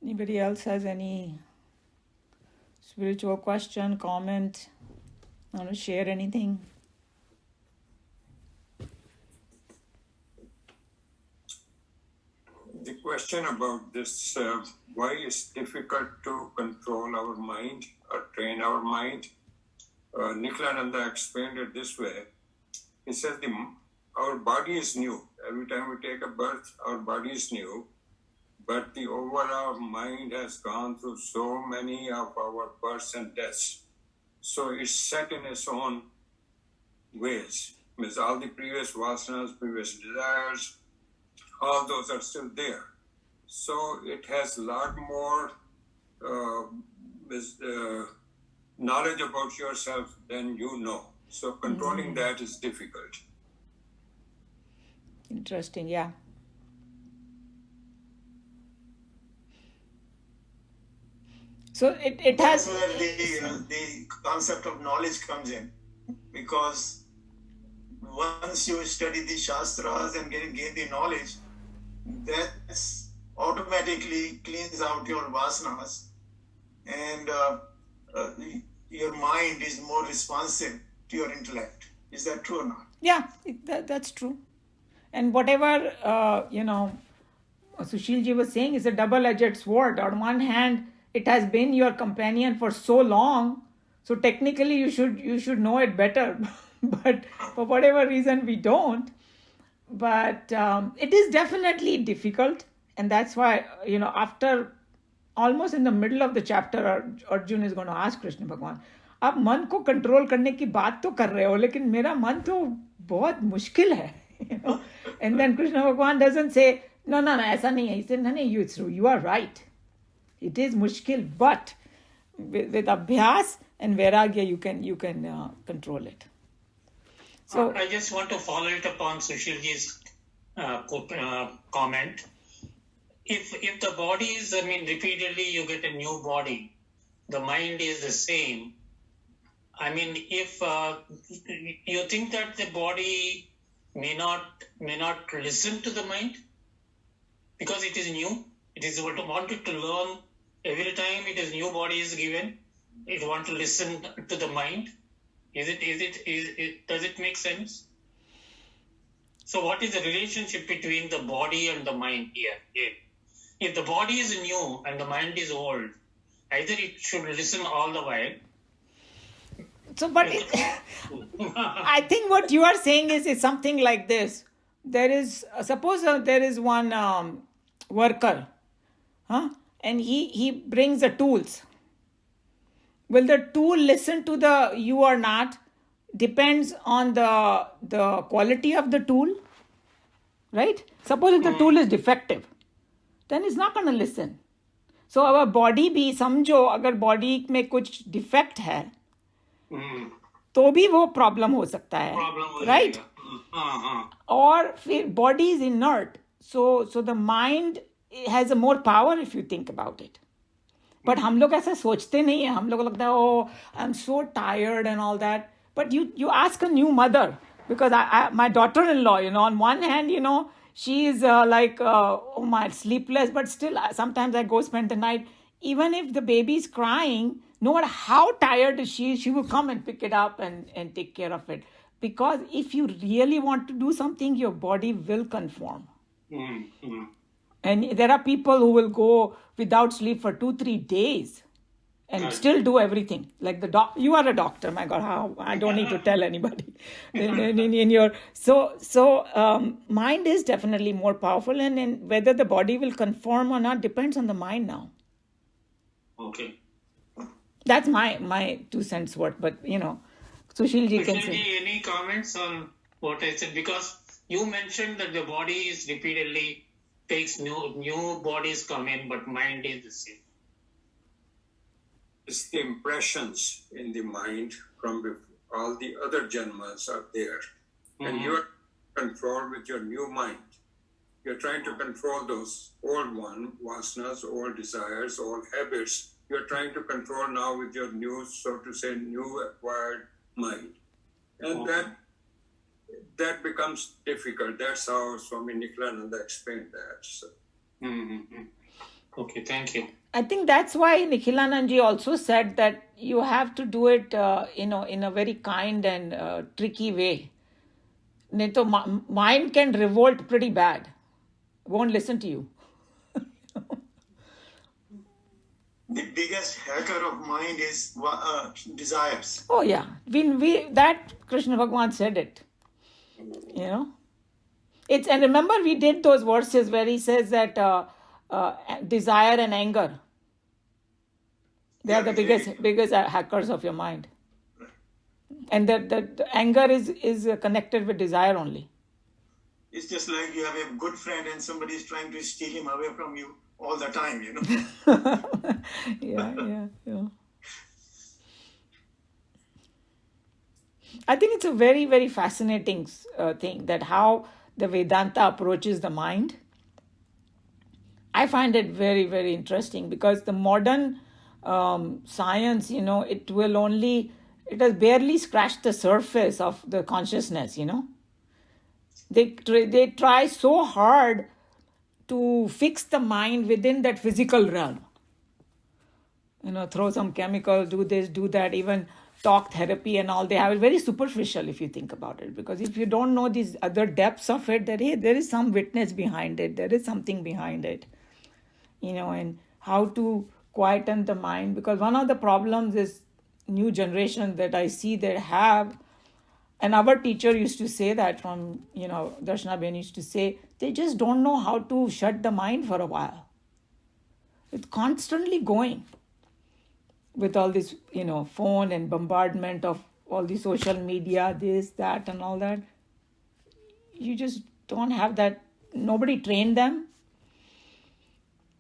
Anybody else has any spiritual question, comment, want to share anything? The question about this, why it's difficult to control our mind or train our mind, Niklananda explained it this way. He says our body is new. Every time we take a birth, our body is new. But the overall mind has gone through so many of our births and deaths. So it's set in its own ways. Means all the previous vasanas, previous desires, all those are still there. So it has a lot more knowledge about yourself than you know. So controlling that is difficult. Interesting, yeah. So it has... That's where the concept of knowledge comes in. Because once you study the Shastras and gain the knowledge, that automatically cleans out your vasanas, and your mind is more responsive to your intellect. Is that true or not? Yeah, that's true. And whatever, Sushilji was saying is a double-edged sword. On one hand, it has been your companion for so long, so technically you should know it better. But for whatever reason, we don't. But it is definitely difficult. And that's why, after almost in the middle of the chapter, Arjun is going to ask Krishna Bhagwan, आप मन को control करने की बात तो कर रहे हो, लेकिन मेरा मन तो बहुत मुश्किल है. And then Krishna Bhagwan doesn't say, no, ऐसा नहीं है. He said, no, you are right. It is mushkil, but with abhyas and vairagya, you can control it. So I just want to follow it upon Sushilji's comment. If the body is, repeatedly you get a new body, the mind is the same. If you think that the body may not listen to the mind because it is new, it is wanted to learn every time it is new body is given, it want to listen to the mind. Does it make sense? So what is the relationship between the body and the mind here? If the body is new and the mind is old, either it should listen all the while. So, but I think what you are saying is something like this. There is, suppose there is one worker, and he brings the tools. Will the tool listen to the you or not? Depends on the quality of the tool, right? Suppose if the tool is defective, then it's not going to listen. So our body भी समझो अगर body में कुछ defect है, तो भी वो problem हो सकता है, right? Or फिर body is inert, so the mind has a more power if you think about it. But हम लोग ऐसा सोचते नहीं है. हम लोग को लगता है, oh, I'm so tired and all that. But you ask a new mother, because my daughter-in-law, on one hand, she is oh my, sleepless, but still sometimes I go spend the night. Even if the baby is crying, no matter how tired she will come and pick it up and take care of it. Because if you really want to do something, your body will conform. Mm-hmm. And there are people who will go without sleep for 2-3 days and still do everything. Like you are a doctor, my God, how I don't need to tell anybody. in your mind is definitely more powerful, and whether the body will conform or not depends on the mind now. Okay. That's my 2 cents worth, but Sushilji can say. Any comments on what I said? Because you mentioned that the body is repeatedly takes new bodies come in, but mind is the same. It's the impressions in the mind from all the other janmas are there. Mm-hmm. And you're controlled with your new mind. You're trying to control those old vasanas, old desires, old habits. You're trying to control now with your new, so to say, new acquired mind. And that becomes difficult. That's how Swami Niklananda explained that. So. Mm-hmm. Okay, thank you. I think that's why Nikhilananji also said that you have to do it, in a very kind and tricky way. नहीं तो mind can revolt pretty bad. Won't listen to you. The biggest hacker of mind is desires. Oh yeah, we that Krishna Bhagwan said it. You know, it's, and remember we did those verses where he says that desire and anger, they are the biggest hackers of your mind, and that the anger is connected with desire only. It's just like you have a good friend and somebody is trying to steal him away from you all the time, you know. Yeah. I think it's a very, very fascinating thing, that how the Vedanta approaches the mind. I find it very, very interesting, because the modern science, it has barely scratched the surface of the consciousness, They try so hard to fix the mind within that physical realm. Throw some chemical, do this, do that, even talk therapy and all. They have it very superficial if you think about it. Because if you don't know these other depths of it, that, hey, there is some witness behind it, there is something behind it, and how to quieten the mind. Because one of the problems is new generation that I see they have, and our teacher used to say that from, Darshana Ben used to say, they just don't know how to shut the mind for a while. It's constantly going with all this, phone and bombardment of all the social media, this, that, and all that. You just don't have that. Nobody trained them.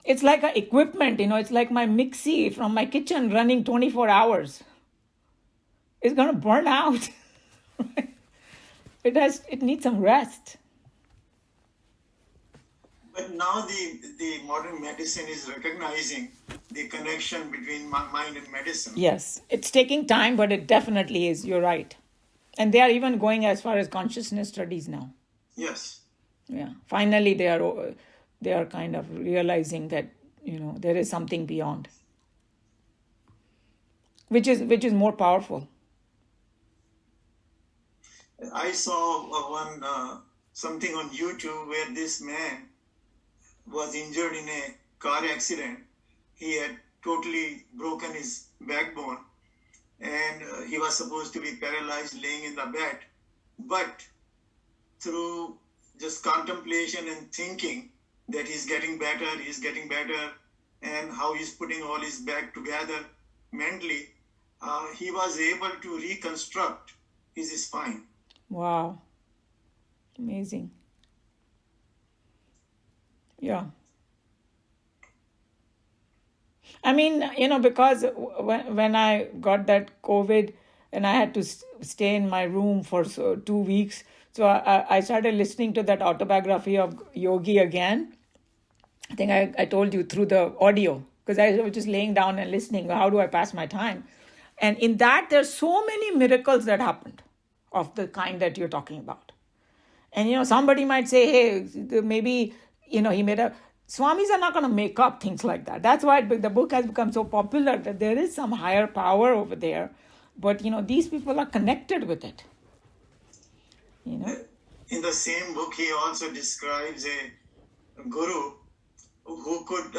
It's like an equipment, it's like my mixie from my kitchen running 24 hours. It's going to burn out. It needs some rest. But now the modern medicine is recognizing the connection between mind and medicine. Yes, it's taking time, but it definitely is. You're right. And they are even going as far as consciousness studies now. Yes. Yeah. Finally, they are kind of realizing that, there is something beyond, which is more powerful. I saw something on YouTube where this man was injured in a car accident. He had totally broken his backbone and he was supposed to be paralyzed laying in the bed. But through just contemplation and thinking that he's getting better, and how he's putting all his back together mentally, he was able to reconstruct his spine. Wow. Amazing. Yeah. I mean, because when I got that COVID and I had to stay in my room for 2 weeks, so I started listening to that autobiography of Yogi again. I think I told you through the audio, because I was just laying down and listening. How do I pass my time? And in that, there's so many miracles that happened of the kind that you're talking about. And, somebody might say, hey, maybe, he made a... Swamis are not going to make up things like that. That's why the book has become so popular, that there is some higher power over there. But, these people are connected with it. In the same book, he also describes a guru who could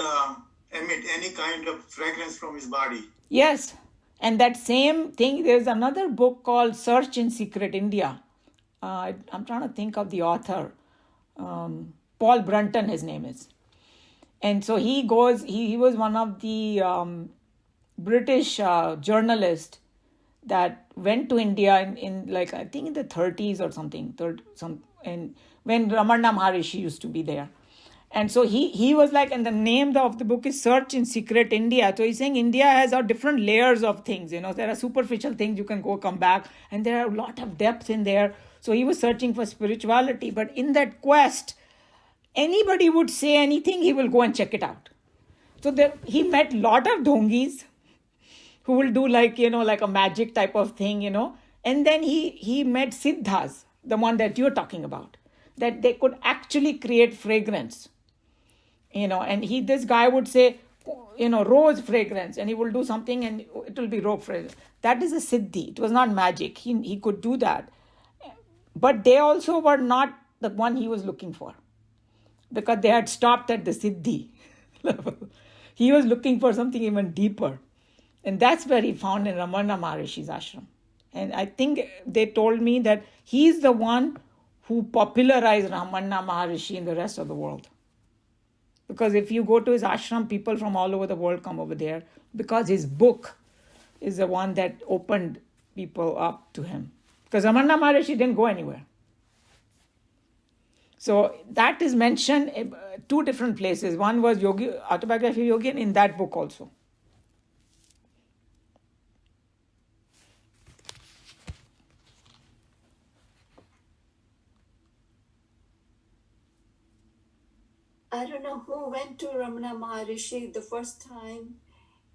emit any kind of fragrance from his body. Yes. And that same thing, there's another book called Search in Secret India. I'm trying to think of the author. Paul Brunton, his name is. And so he was one of the British journalists that went to India in like, I think in the 30s or something. And when Ramana Maharishi used to be there. And so he was like, and the name of the book is Search in Secret India. So he's saying India has different layers of things. There are superficial things, you can go come back. And there are a lot of depth in there. So he was searching for spirituality. But in that quest, anybody would say anything, he will go and check it out. So he met a lot of dhongis who will do like a magic type of thing, And then he met siddhas, the one that you're talking about, that they could actually create fragrance. and this guy would say, rose fragrance, and he will do something and it will be rose fragrance. That is a siddhi. It was not magic. He could do that. But they also were not the one he was looking for, because they had stopped at the siddhi level. He was looking for something even deeper. And that's where he found in Ramana Maharishi's ashram. And I think they told me that he's the one who popularized Ramana Maharishi in the rest of the world. Because if you go to his ashram, people from all over the world come over there, because his book is the one that opened people up to him. Because Ramana Maharishi didn't go anywhere. So that is mentioned in two different places. One was Yogi, Autobiography of Yogi, and in that book also. I don't know who went to Ramana Maharishi the first time,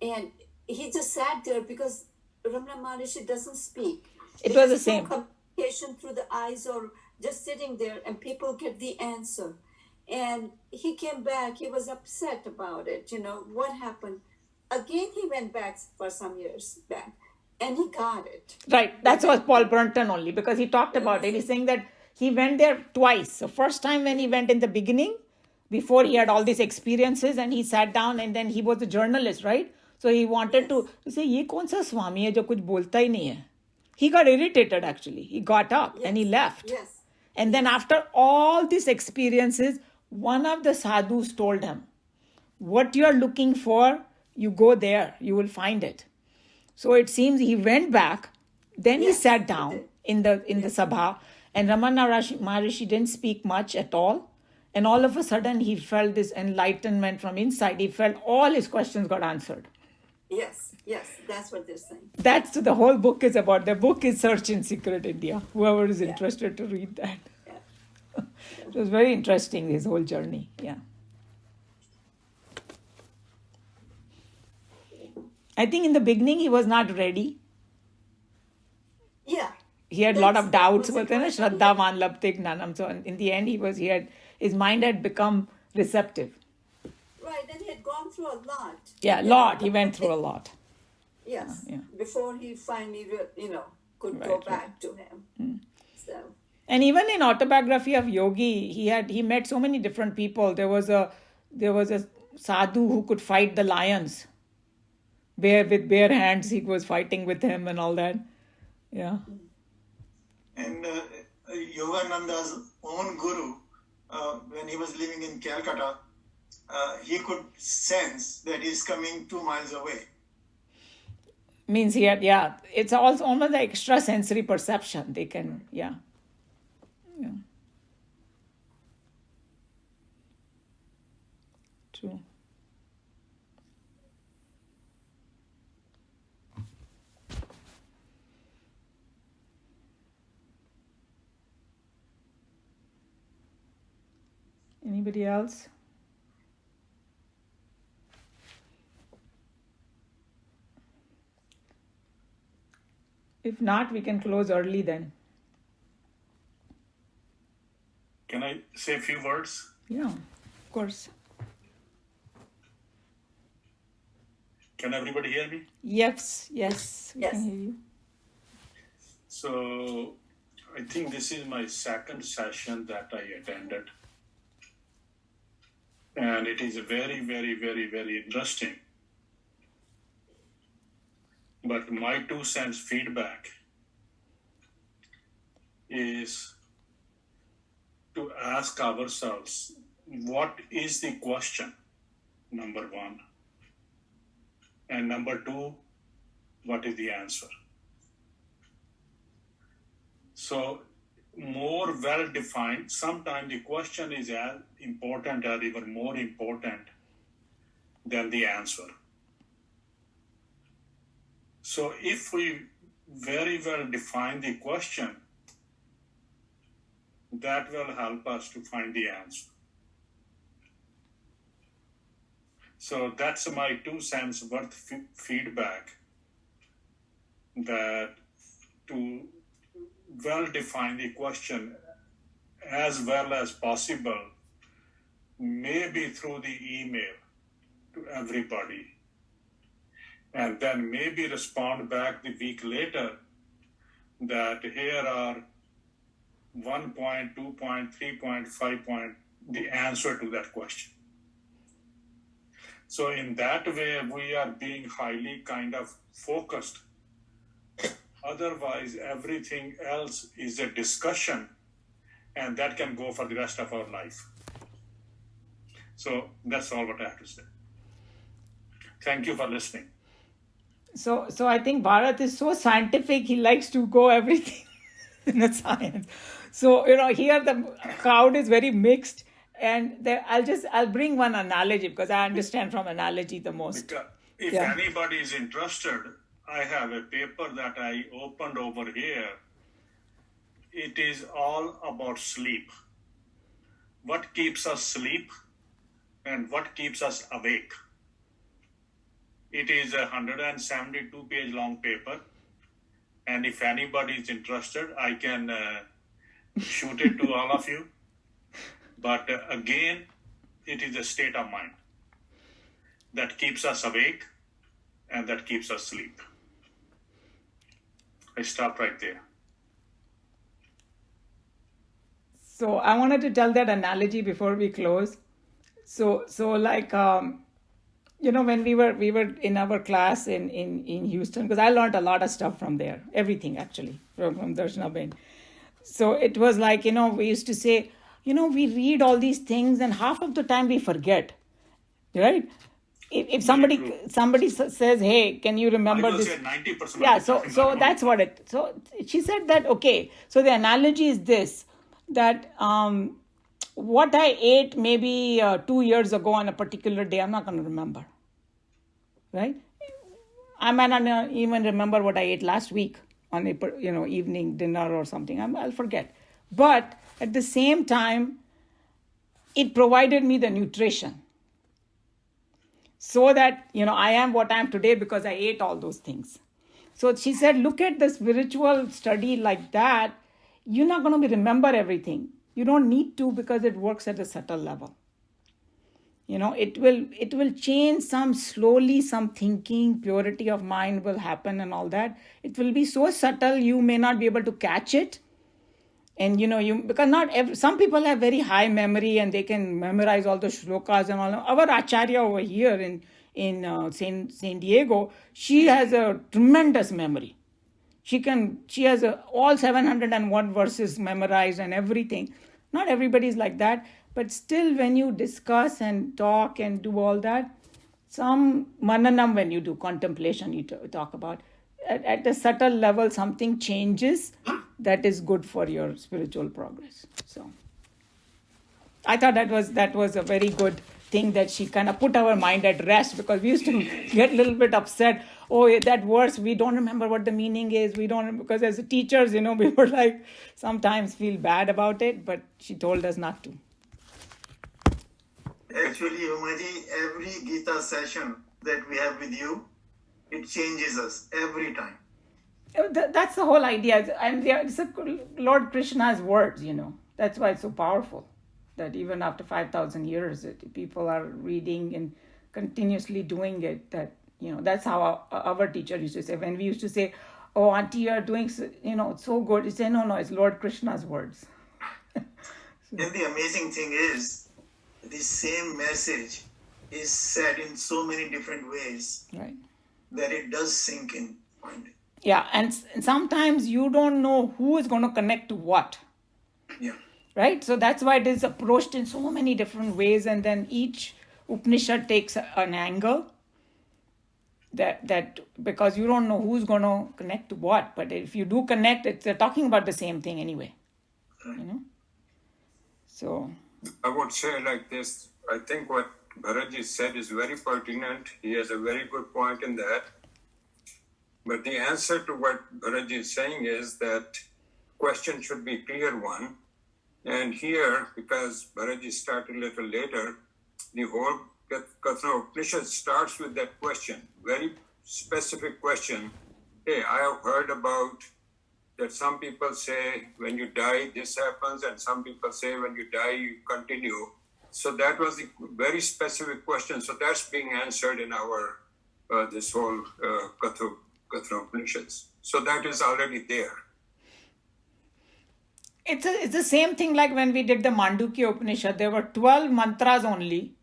and he just sat there because Ramana Maharishi doesn't speak. It was the There's no same. communication through the eyes or just sitting there, and people get the answer. And he came back, he was upset about it, what happened. Again, he went back for some years back, and he got it. Right, that was Paul Brunton only, because he talked about it. He's saying that he went there twice. The first time when he went in the beginning, before he had all these experiences, and he sat down, and then he was a journalist, right? So he wanted to say, ye kaun sa swami hai jo kuch bolta hi nahi hai? He got irritated actually. He got up and he left. Yes. And then after all these experiences, one of the sadhus told him, what you are looking for, you go there, you will find it. So it seems he went back, then he sat down in the sabha, and Ramana Maharishi didn't speak much at all. And all of a sudden, he felt this enlightenment from inside. He felt all his questions got answered. Yes, that's what they're saying. That's what the whole book is about. The book is Search in Secret India. Whoever is interested to read that. Yeah. It was very interesting, his whole journey. Yeah. I think in the beginning, he was not ready. Yeah. He had a lot of doubts. Was it Shraddha man labte gnanam. So in the end, his mind had become receptive. Right, and he had gone through a lot. Yeah, a lot. He went through a lot. Yes, Yeah. before he finally, could go back to him. So. And even in Autobiography of Yogi, he met so many different people. There was a sadhu who could fight the lions. With bare hands, he was fighting with him and all that. Yeah. And Yogananda's own guru, when he was living in Calcutta, he could sense that he's coming 2 miles away. Means it's also almost the extra sensory perception. They can, yeah. True. Anybody else? If not, we can close early then. Can I say a few words? Yeah, of course. Can everybody hear me? Yes, we Yes. can hear you. So I think this is my second session that I attended. And it is very, very, very, very interesting. But my 2 cents feedback is to ask ourselves, what is the question? Number 1. And number 2, what is the answer? So more well-defined, sometimes the question is as important or even more important than the answer. So if we very well define the question, that will help us to find the answer. So that's my 2 cents worth feedback, that to well define the question as well as possible maybe through the email to everybody, and then maybe respond back the week later that here are 1 point, 2 point, 3 point, 5 point, the answer to that question. So in that way, we are being highly kind of focused. Otherwise, everything else is a discussion, and that can go for the rest of our life. So that's all what I have to say. Thank you for listening. So I think Bharat is so scientific. He likes to go everything in the science. So here the crowd is very mixed, and I'll bring one analogy because I understand from analogy the most. Because if Yeah. anybody is interested, I have a paper that I opened over here. It is all about sleep. What keeps us asleep and what keeps us awake. It is a 172-page long paper. And if anybody is interested, I can shoot it to all of you. But again, it is a state of mind that keeps us awake and that keeps us asleep. I stop right there. So I wanted to tell that analogy before we close. So like when we were in our class in Houston, because I learned a lot of stuff from there, everything actually from Darshana Ben. So it was like we used to say, we read all these things and half of the time we forget, right? If somebody says, hey, can you remember I will this? say 90%. Yeah, so that's what it. So she said that, okay, so the analogy is this, that what I ate maybe 2 years ago on a particular day, I'm not going to remember, right? I might not even remember what I ate last week on a evening dinner or something. I'll forget. But at the same time, it provided me the nutrition so that I am what I am today because I ate all those things. So she said, look at the spiritual study like that. You're not going to remember everything. You don't need to, because it works at a subtle level. It will change some slowly, some thinking, purity of mind will happen and all that. It will be so subtle you may not be able to catch it. And because some people have very high memory and they can memorize all the shlokas and all. Our acharya over here in San Diego, she has a tremendous memory. She has all 701 verses memorized and everything. Not everybody is like that, but still when you discuss and talk and do all that, some mananam, when you do contemplation, you talk about, at a subtle level, something changes that is good for your spiritual progress. So I thought that was a very good thing that she kind of put our mind at rest, because we used to get a little bit upset. Oh, that verse, we don't remember what the meaning is. Because as teachers, we were like, sometimes feel bad about it, but she told us not to. Actually, Umaji, every Geeta session that we have with you, it changes us every time. That's the whole idea. And it's Lord Krishna's words, That's why it's so powerful. That even after 5,000 years, people are reading and continuously doing it. That's how our teacher used to say. When we used to say, oh, auntie, you're doing, so good. You say, no, it's Lord Krishna's words. And the amazing thing is, the same message is said in so many different ways, right, that it does sink in. Yeah, and sometimes you don't know who is going to connect to what. Yeah. Right? So that's why it is approached in so many different ways, and then each Upanishad takes an angle that because you don't know who's going to connect to what, but if you do connect, they're talking about the same thing anyway. So I would say like this, I think what Bharatji said is very pertinent. He has a very good point in that. But the answer to what Bharatji is saying is that question should be a clear one. And here, because Bharatji started a little later, the whole Kathana Upanishad starts with that question, very specific question. Hey, I have heard about that some people say when you die this happens, and some people say when you die you continue. So that was a very specific question. So that's being answered in our this whole Katha Upanishads. So that is already there. It's the same thing like when we did the Mandukya Upanishad. There were 12 mantras only,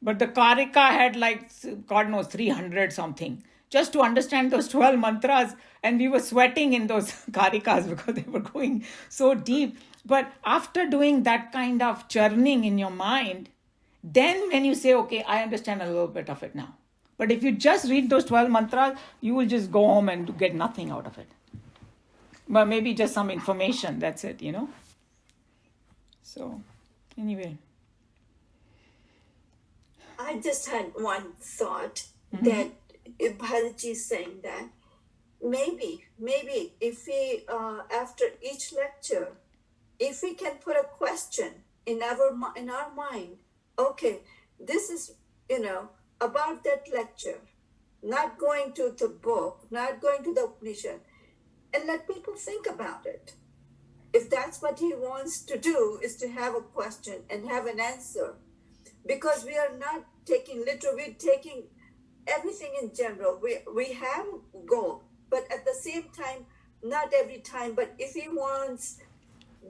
but the Karika had like, God knows, 300 something. Just to understand those 12 mantras, and we were sweating in those Karikas because they were going so deep. But after doing that kind of churning in your mind, then when you say, okay, I understand a little bit of it now. But if you just read those 12 mantras, you will just go home and get nothing out of it. But maybe just some information, that's it, you know. So, anyway. I just had one thought that if Bharaji is saying that maybe if we after each lecture, if we can put a question in our mind, okay, this is about that lecture, not going to the book, not going to the Upanishad, and let people think about it. If that's what he wants to do, is to have a question and have an answer, because we are not taking literal, we're taking everything in general. We have a goal, but at the same time, not every time, but if he wants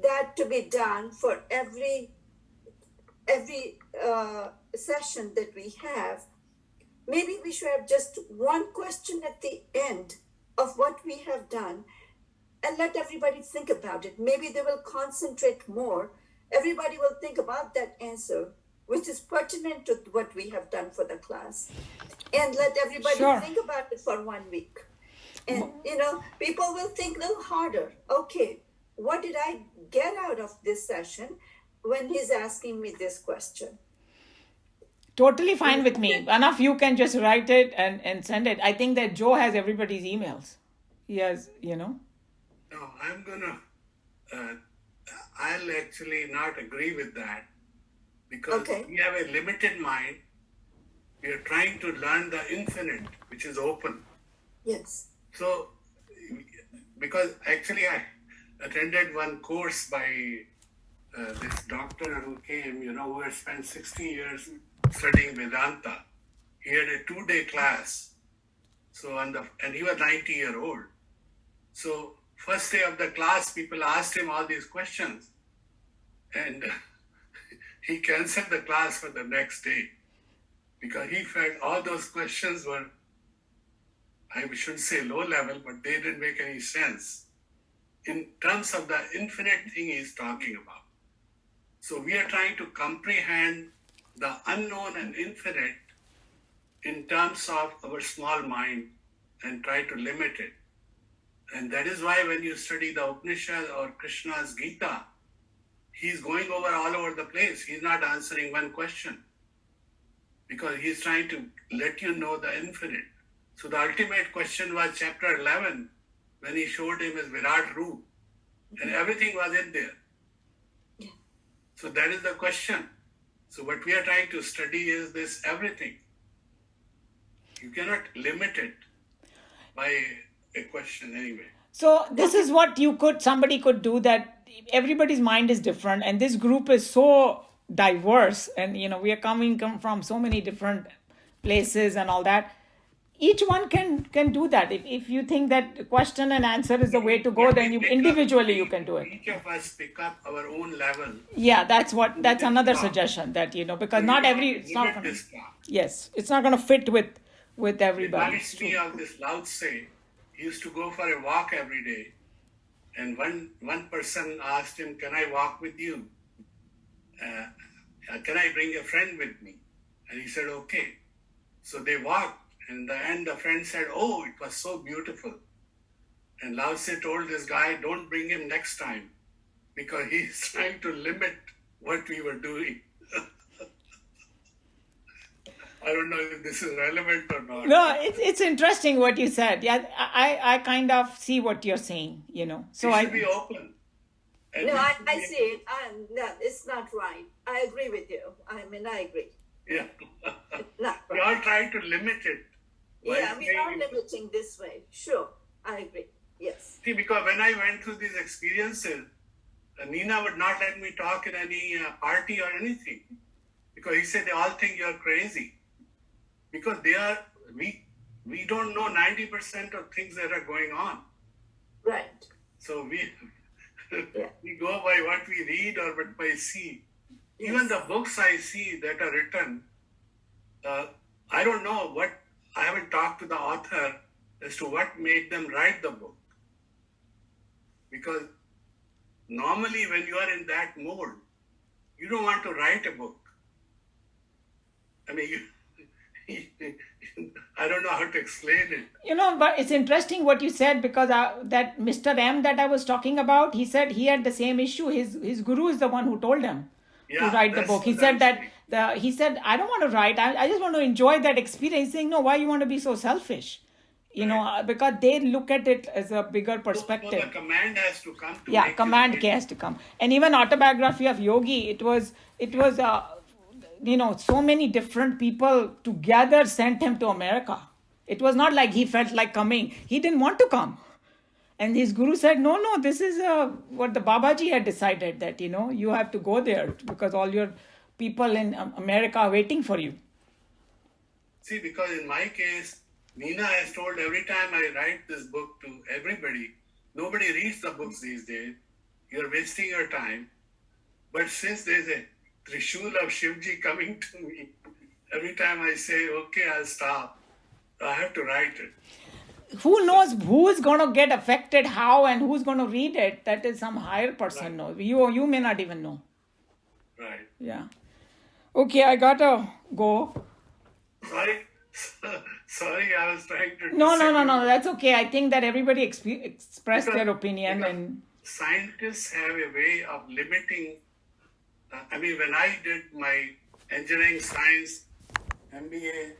that to be done for every session that we have, maybe we should have just one question at the end of what we have done and let everybody think about it. Maybe they will concentrate more. Everybody will think about that answer, which is pertinent to what we have done for the class. And let everybody think about it for 1 week. And, people will think a little harder. Okay, what did I get out of this session when he's asking me this question? Totally fine with me. Enough you can just write it and send it. I think that Joe has everybody's emails. He has, No, I'm going to, I'll actually not agree with that, because we have a limited mind. We are trying to learn the infinite, which is open. Yes. So, because actually I attended one course by this doctor who came, who had spent 60 years studying Vedanta. He had a 2-day class. So, and he was 90-year-old. So, first day of the class, people asked him all these questions. And he canceled the class for the next day, because he felt all those questions were, I shouldn't say low level, but they didn't make any sense in terms of the infinite thing he's talking about. So we are trying to comprehend the unknown and infinite in terms of our small mind and try to limit it. And that is why when you study the Upanishad or Krishna's Geeta, he's going all over the place. He's not answering one question, because he's trying to let you know the infinite. So the ultimate question was chapter 11, when he showed him his Virat Roop, and everything was in there. Yeah. So that is the question. So what we are trying to study is this everything. You cannot limit it by a question anyway. So this is what somebody could do, that everybody's mind is different, and this group is so diverse, and we are coming from so many different places and all that. Each one can do that. If you think that question and answer is the way to go, then you individually you can do it. Each of us pick up our own level. Yeah, that's another suggestion, that because not it's not gonna, yes, it's not going to fit with everybody. It reminds me of this Lao Tse. He used to go for a walk every day, and one person asked him, "Can I walk with you? Can I bring a friend with me?" And he said, "Okay." So they walked. And in the end, the friend said, "Oh, it was so beautiful." And Lao Tse told this guy, "Don't bring him next time, because he's trying to limit what we were doing." I don't know if this is relevant or not. No, it's interesting what you said. Yeah, I kind of see what you're saying, So it should be open. And I see it. No, it's not right. I agree with you. I agree. Yeah. Not We right. are trying to limit it. Yeah, we are limiting this way. Sure, I agree. Yes. See, because when I went through these experiences, Nina would not let me talk in any party or anything. because he said they all think you're crazy because we don't know 90% of things that are going on. Right. So we Yeah. we go by what we read or what we see. Even the books I see that are written, I don't know I haven't talked to the author as to what made them write the book. Because normally when you are in that mood, you don't want to write a book. I mean, I don't know how to explain it. But it's interesting what you said, because that Mr. M that I was talking about, he said he had the same issue. His guru is the one who told him to write the book. He said that he said, I don't want to write. I just want to enjoy that experience. Saying, no, why you want to be so selfish? Because they look at it as a bigger perspective. So the command has to come to Yeah, command has to come. And even Autobiography of Yogi, it was so many different people together sent him to America. It was not like he felt like coming. He didn't want to come. And his guru said, no, this is what the Babaji had decided, that, you have to go there because all your people in America are waiting for you. See, because in my case, Nina has told every time I write this book to everybody, nobody reads the books these days. You're wasting your time. But since there's a Trishul of Shivji coming to me, every time I say, okay, I'll stop, I have to write it. Who knows who's going to get affected, how, and who's going to read it? That is some higher person knows. You may not even know. Right. Yeah. Okay, I gotta go. Sorry, I was trying to... No, that's okay. I think that everybody expressed their opinion. And scientists have a way of limiting... when I did my engineering science MBA,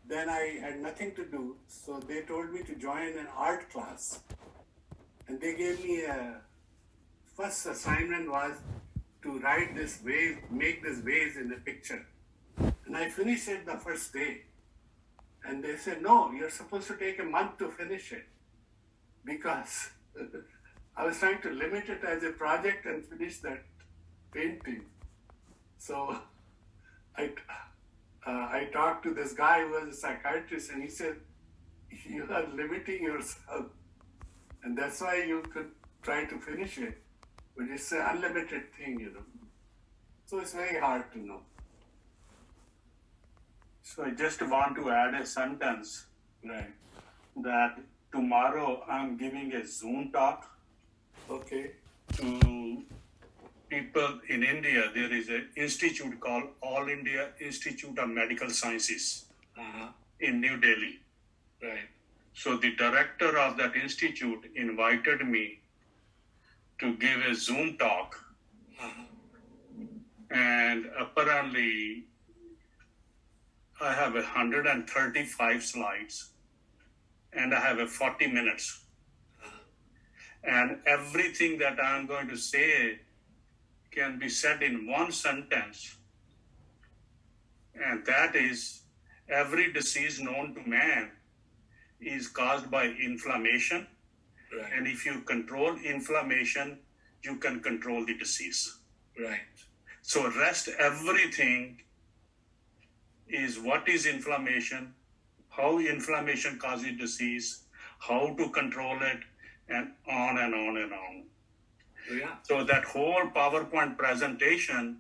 then I had nothing to do. So they told me to join an art class. And they gave me first assignment was to write this wave, make this vase in a picture. And I finished it the first day. And they said, no, you're supposed to take a month to finish it. Because I was trying to limit it as a project and finish that painting. So I talked to this guy who was a psychiatrist, and he said, you are limiting yourself. And that's why you could try to finish it. But it's an unlimited thing, So it's very hard to know. So I just want to add a sentence, Right. that tomorrow I'm giving a Zoom talk Okay. to people in India. There is an institute called All India Institute of Medical Sciences in New Delhi. Right. So the director of that institute invited me to give a Zoom talk. And apparently I have 135 slides and I have 40 minutes. And everything that I'm going to say can be said in one sentence. And that is, every disease known to man is caused by inflammation. Right. And if you control inflammation, you can control the disease. Right. So rest everything is what is inflammation, how inflammation causes disease, how to control it, and on and on and on. Yeah. So that whole PowerPoint presentation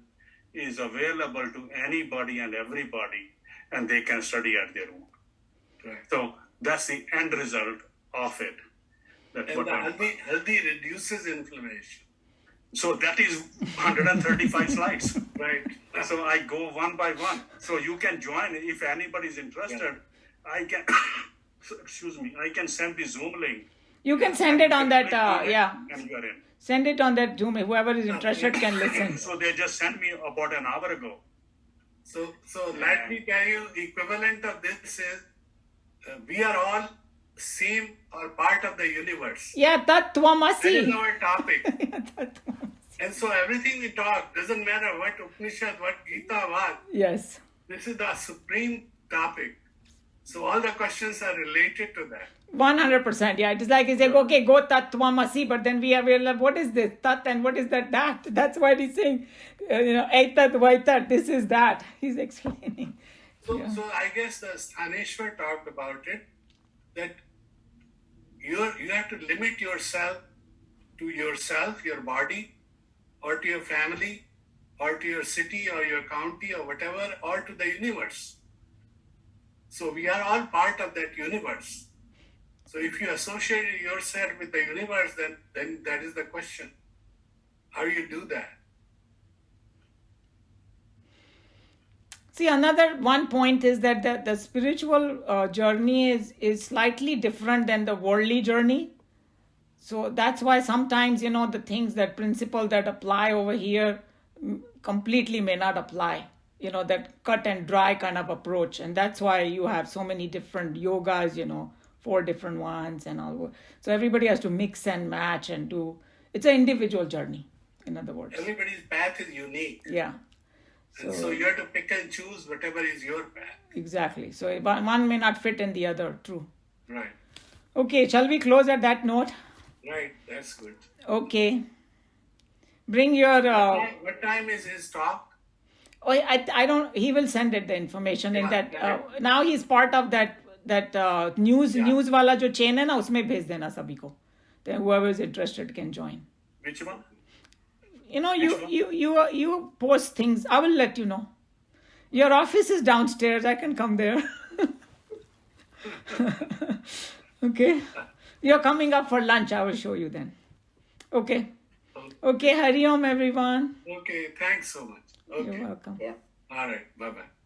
is available to anybody and everybody, and they can study at their own. Right. So that's the end result of it. That's And what the healthy reduces inflammation. So that is 135 slides. Right. So I go one by one. So you can join if anybody is interested. Yeah. I can, I can send the Zoom link. you can send it on that, And you are in. Send it on that Zoom. Whoever is interested can listen. So they just sent me about an hour ago. So let me tell you, equivalent of this is we are all same or part of the universe. Yeah, That is Tattvamasi. our topic. Tattvamasi. And so everything we talk, doesn't matter what Upanishad, what Geeta, what, Yes. this is the supreme topic. So all the questions are related to that. 100%. Yeah, it is like he's like, okay, go tat tvamasi, but then we're like, what is this tat and what is that? That's why he's saying, etat vaitat. This is that. He's explaining. So I guess the Sthaneshwar talked about it, that you have to limit yourself to yourself, your body, or to your family, or to your city or your county or whatever, or to the universe. So we are all part of that universe. So if you associate yourself with the universe, then that is the question. How you do that? See, another one point is that the spiritual journey is slightly different than the worldly journey. So that's why sometimes, the things, that principle that apply over here completely may not apply. That cut and dry kind of approach. And that's why you have so many different yogas, 4 different ones and all. So everybody has to mix and match and do. It's an individual journey, in other words. Everybody's path is unique. Yeah. So you have to pick and choose whatever is your path. Exactly. So one may not fit in the other. True. Right. Okay. Shall we close at that note? Right. That's good. Okay. Bring your... What time is his talk? Oh, I don't... He will send it, the information in that... now he's part of that news wala jo chain hai na, usme bhej dena sabhi ko. Then whoever is interested can join. Which one? You post things. I will let you know. Your office is downstairs. I can come there. Okay. You're coming up for lunch. I will show you then. Okay. Okay. Hari Om, everyone. Okay. Thanks so much. Okay. You're welcome. Yeah. All right. Bye-bye.